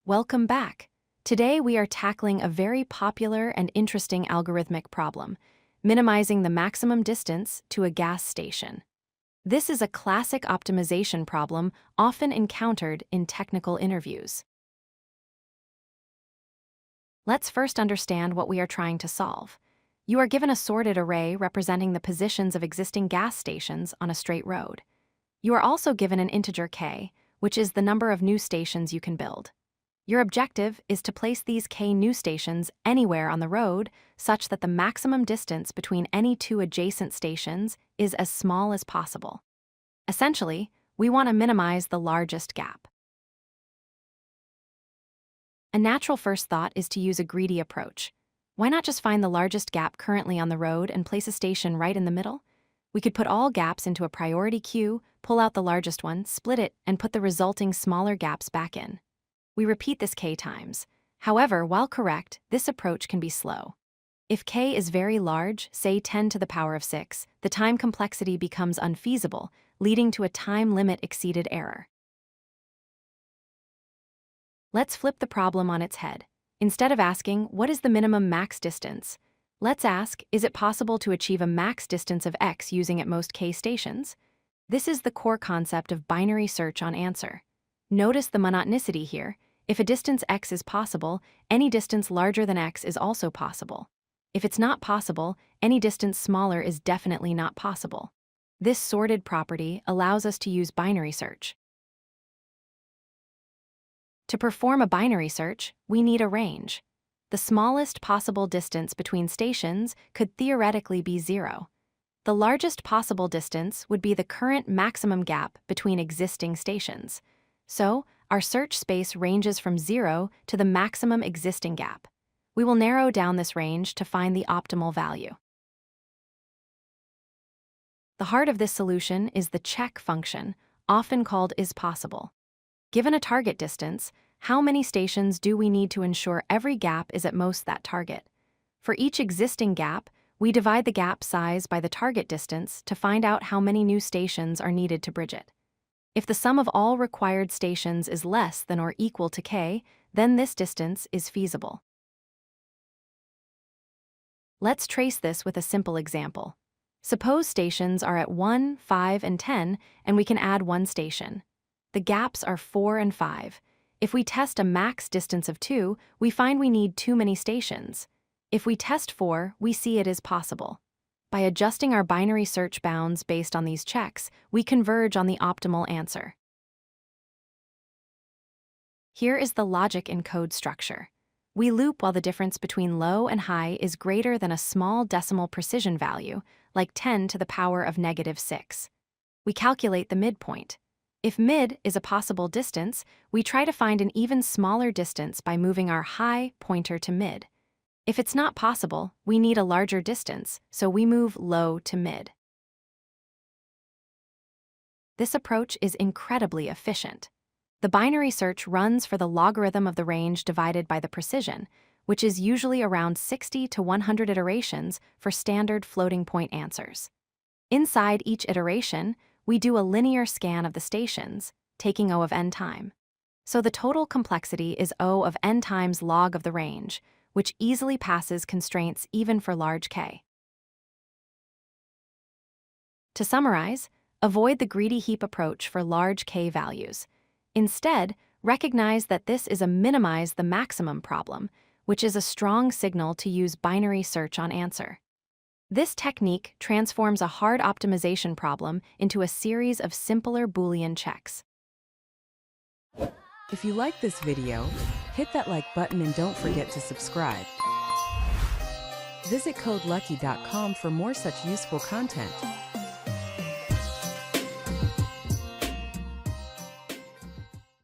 Welcome back. Today we are tackling a very popular and interesting algorithmic problem, minimizing the maximum distance to a gas station. This is a classic optimization problem often encountered in technical interviews. Let's first understand what we are trying to solve. You are given a sorted array representing the positions of existing gas stations on a straight road. You are also given an integer k, which is the number of new stations you can build. Your objective is to place these k new stations anywhere on the road such that the maximum distance between any two adjacent stations is as small as possible. Essentially, we want to minimize the largest gap. A natural first thought is to use a greedy approach. Why not just find the largest gap currently on the road and place a station right in the middle? We could put all gaps into a priority queue, pull out the largest one, split it, and put the resulting smaller gaps back in. We repeat this k times. However, while correct, this approach can be slow. If k is very large, say 10 to the power of 6, the time complexity becomes unfeasible, leading to a time limit exceeded error. Let's flip the problem on its head. Instead of asking, what is the minimum max distance? Let's ask, is it possible to achieve a max distance of x using at most k stations? This is the core concept of binary search on answer. Notice the monotonicity here. If a distance x is possible, any distance larger than x is also possible. If it's not possible, any distance smaller is definitely not possible. This sorted property allows us to use binary search. To perform a binary search, we need a range. The smallest possible distance between stations could theoretically be 0. The largest possible distance would be the current maximum gap between existing stations. So, our search space ranges from 0 to the maximum existing gap. We will narrow down this range to find the optimal value. The heart of this solution is the check function, often called isPossible. Given a target distance, how many stations do we need to ensure every gap is at most that target? For each existing gap, we divide the gap size by the target distance to find out how many new stations are needed to bridge it. If the sum of all required stations is less than or equal to k, then this distance is feasible. Let's trace this with a simple example. Suppose stations are at 1, 5, and 10, and we can add one station. The gaps are 4 and 5. If we test a max distance of 2, we find we need too many stations. If we test 4, we see it is possible. By adjusting our binary search bounds based on these checks, we converge on the optimal answer. Here is the logic in code structure. We loop while the difference between low and high is greater than a small decimal precision value, like 10 to the power of -6. We calculate the midpoint. If mid is a possible distance, we try to find an even smaller distance by moving our high pointer to mid. If it's not possible, we need a larger distance, so we move low to mid. This approach is incredibly efficient. The binary search runs for the logarithm of the range divided by the precision, which is usually around 60 to 100 iterations for standard floating point answers. Inside each iteration, we do a linear scan of the stations, taking O of n time. So the total complexity is O of n times log of the range, which easily passes constraints even for large k. To summarize, avoid the greedy heap approach for large k values. Instead, recognize that this is a minimize the maximum problem, which is a strong signal to use binary search on answer. This technique transforms a hard optimization problem into a series of simpler Boolean checks. If you like this video, hit that like button and don't forget to subscribe. Visit codelucky.com for more such useful content.